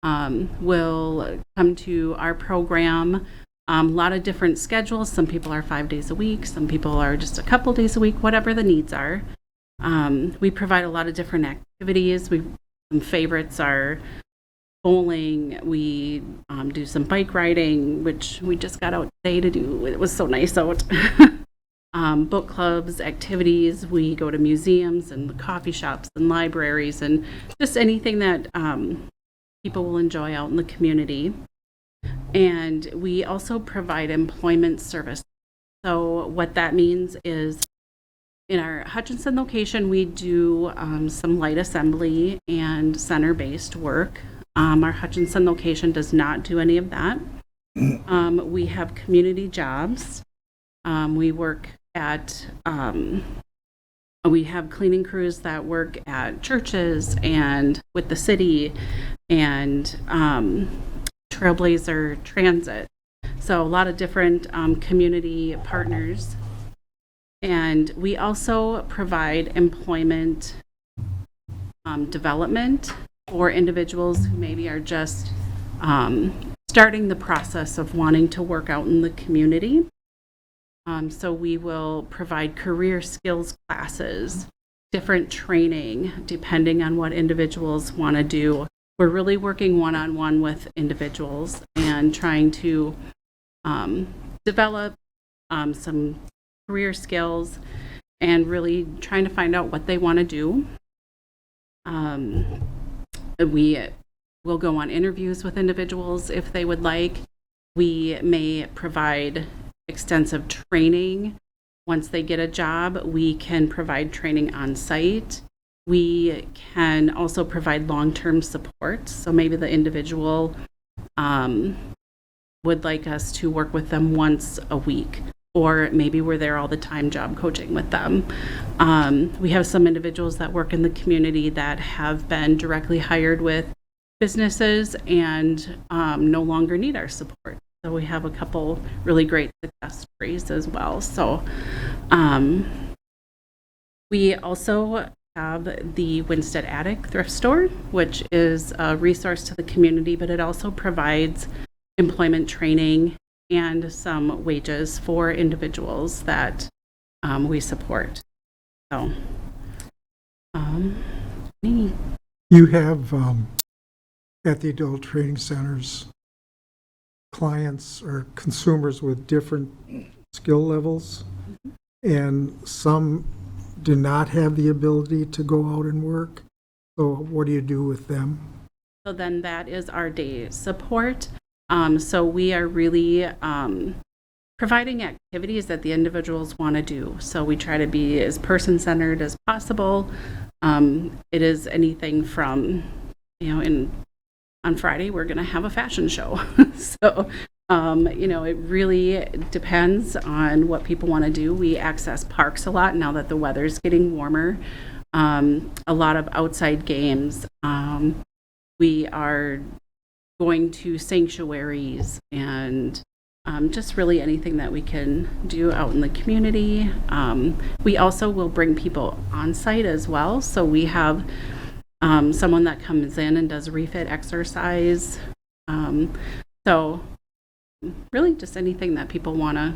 will come to our program A lot of different schedules. Some people are 5 days a week. Some people are just a couple days a week, whatever the needs are. We provide a lot of different activities. Some favorites are bowling. We do some bike riding, which we just got out today to do. It was so nice out. Book clubs, activities. We go to museums and the coffee shops and libraries and just anything that people will enjoy out in the community. And we also provide employment service. So what that means is in our Hutchinson location, we do some light assembly and center-based work. Our Hutchinson location does not do any of that. We have community jobs. We work at, we have cleaning crews that work at churches and with the city and Trailblazer Transit. So a lot of different community partners. And we also provide employment development for individuals who maybe are just starting the process of wanting to work out in the community. So we will provide career skills classes, different training, depending on what individuals want to do. We're really working one-on-one with individuals and trying to develop some career skills and really trying to find out what they want to do. We will go on interviews with individuals if they would like. We may provide extensive training. Once they get a job, we can provide training on site. We can also provide long-term support. So maybe the individual would like us to work with them once a week, or maybe we're there all the time job coaching with them. We have some individuals that work in the community that have been directly hired with businesses and no longer need our support. So we have a couple really great success stories as well. So we also have the Winstead Attic Thrift Store, which is a resource to the community, but it also provides employment training and some wages for individuals that we support. So, You have, at the adult training centers, clients or consumers with different skill levels, and some do not have the ability to go out and work. So what do you do with them? so then that is our day support. So we are really providing activities that the individuals want to do. So we try to be as person-centered as possible. It is anything from, on Friday, we're going to have a fashion show. So, it really depends on what people want to do. We access parks a lot now that the weather's getting warmer. A lot of outside games. We are going to sanctuaries and just really anything that we can do out in the community. We also will bring people on site as well. So we have someone that comes in and does refit exercise. So really just anything that people want to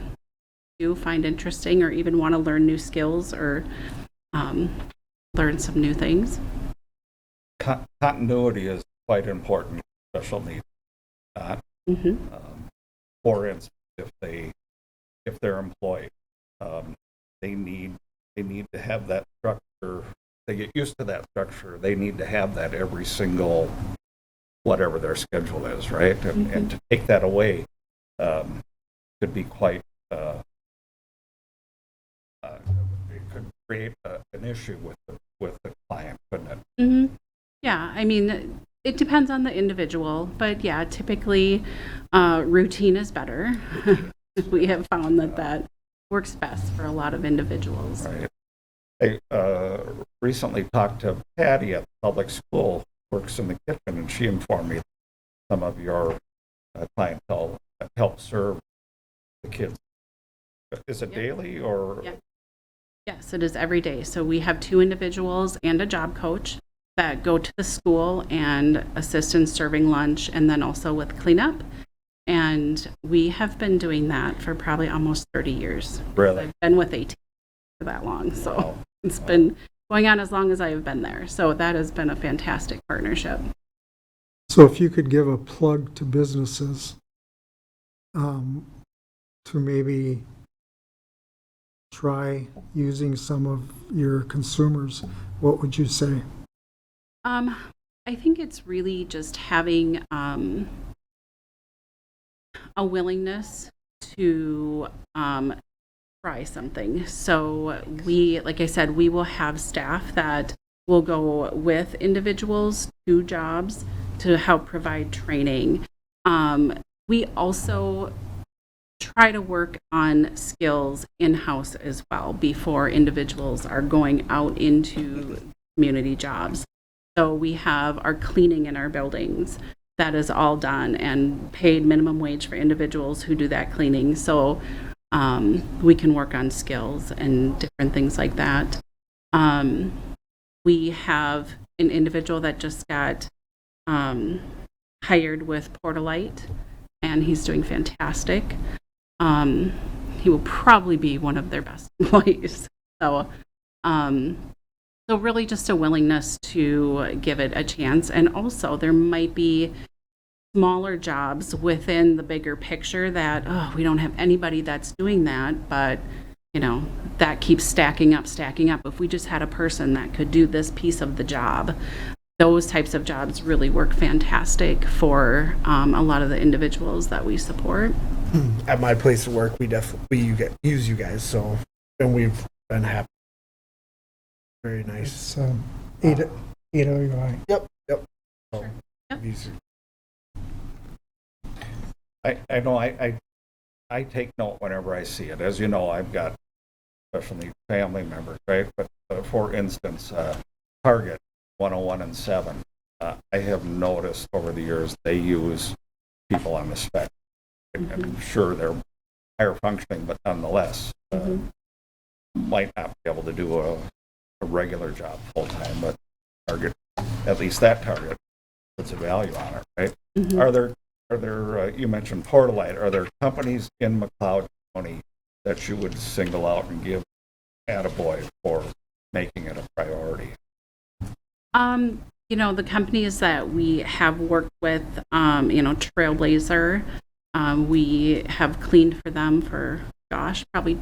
do, find interesting, or even want to learn new skills or learn some new things. Continuity is quite important in special needs. For instance, if they're employed, they need to have that structure. They get used to that structure. They need to have that every single, whatever their schedule is, right? And to take that away could be quite, it could create an issue with the client, couldn't it? Yeah, I mean, it depends on the individual, but yeah, typically routine is better. We have found that works best for a lot of individuals. Right. I recently talked to Patty at the public school, works in the kitchen, and she informed me that some of your clientele help serve the kids. Is it daily or? Yeah. Yes, it is every day. So we have 2 individuals and a job coach that go to the school and assist in serving lunch and then also with cleanup. And we have been doing that for probably almost 30 years. Really? I've been with AT for that long, so it's been going on as long as I have been there. So that has been a fantastic partnership. So if you could give a plug to businesses to maybe try using some of your consumers, what would you say? I think it's really just having a willingness to try something. So we, like I said, we will have staff that will go with individuals to jobs to help provide training. We also try to work on skills in-house as well before individuals are going out into community jobs. So we have our cleaning in our buildings. That is all done and paid minimum wage for individuals who do that cleaning. So we can work on skills and different things like that. We have an individual that just got hired with Portalite, and he's doing fantastic. He will probably be one of their best employees. So really just a willingness to give it a chance. And also there might be smaller jobs within the bigger picture that, oh, we don't have anybody that's doing that, but you know, that keeps stacking up. If we just had a person that could do this piece of the job, those types of jobs really work fantastic for a lot of the individuals that we support. At my place of work, we definitely use you guys, so, and we've been happy. Very nice. It's AWI. Yep. Sure. Yep. I know I take note whenever I see it. As you know, I've got especially family members, right? But for instance, Target 101 and 7, I have noticed over the years they use people on the spec. I'm sure they're higher functioning, but nonetheless, might not be able to do a regular job full time. But Target, at least that Target, puts a value on it, right? Are there you mentioned Portalite, are there companies in McLeod County that you would single out and give attaboy for making it a priority? The companies that we have worked with, Trailblazer, we have cleaned for them for, probably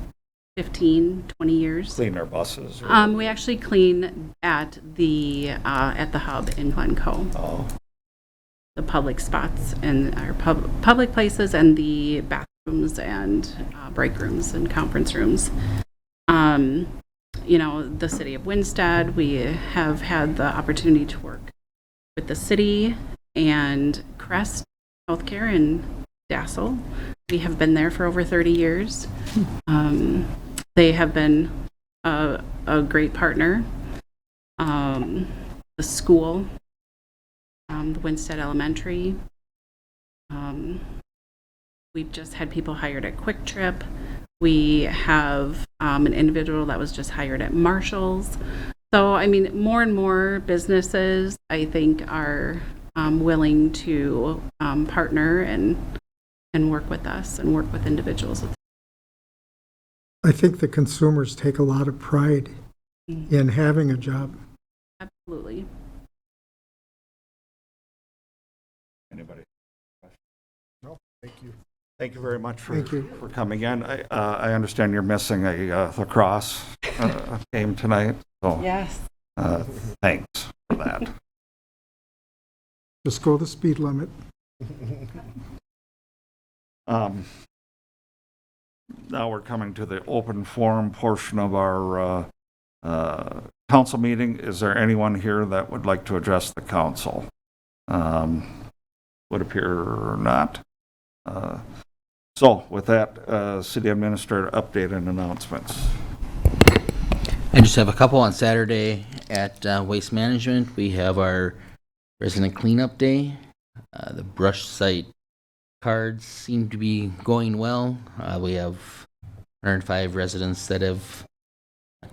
15, 20 years. Clean their buses? We actually clean at the hub in Glencoe. Oh, The public spots and our public places and the bathrooms and break rooms and conference rooms. The city of Winstead, we have had the opportunity to work with the city and Crest Healthcare in Dassel. We have been there for over 30 years. They have been a great partner. The school, the Winstead Elementary. We've just had people hired at Quick Trip. We have an individual that was just hired at Marshall's. So, more and more businesses, I think, are willing to partner and work with us and work with individuals. I think the consumers take a lot of pride in having a job. Absolutely. anybody? No, thank you. Thank you very much Thank you. for coming in. I understand you're missing a lacrosse game tonight, so Yes. thanks for that. Just go the speed limit. Now we're coming to the open forum portion of our council meeting. Is there anyone here that would like to address the council? Would appear not. So with that, city administrator update and announcements. I just have a couple on Saturday at Waste Management. We have our resident cleanup day. The brush site cards seem to be going well. We have 105 residents that have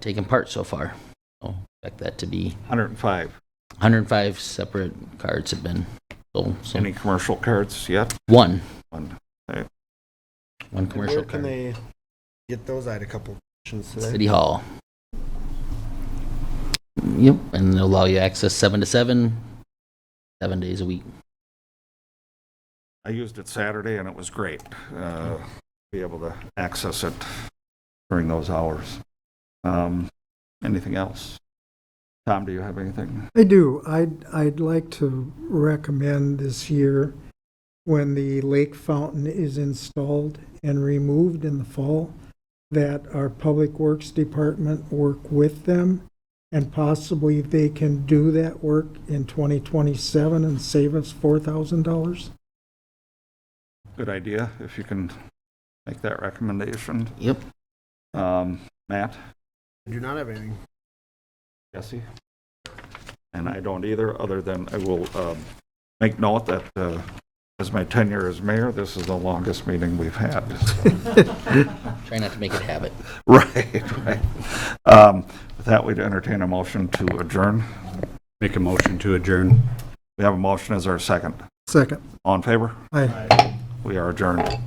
taken part so far. So expect that to be 105. 105 separate cards have been sold. So Any commercial cards yet? one. One. Okay. One commercial Where can card. they get those? I had a couple questions today. City Hall. Yep, and they'll allow you access 7 to 7, 7 days a week. I used it Saturday and it was great. Be able to access it during those hours. Anything else? Tom, do you have anything? I do. I'd like to recommend this year, when the lake fountain is installed and removed in the fall, that our Public Works Department work with them, and possibly they can do that work in 2027 and save us $4,000. Good idea, if you can make that recommendation. Yep. Matt? I do not have anything. Jesse? And I don't either, other than I will make note that as my tenure as mayor, this is the longest meeting we've had. Try not to make it habit. Right, right. With that, we'd entertain a motion to adjourn. Make a motion to adjourn. We have a motion as our second. Second. All in favor? Aye. We are adjourned.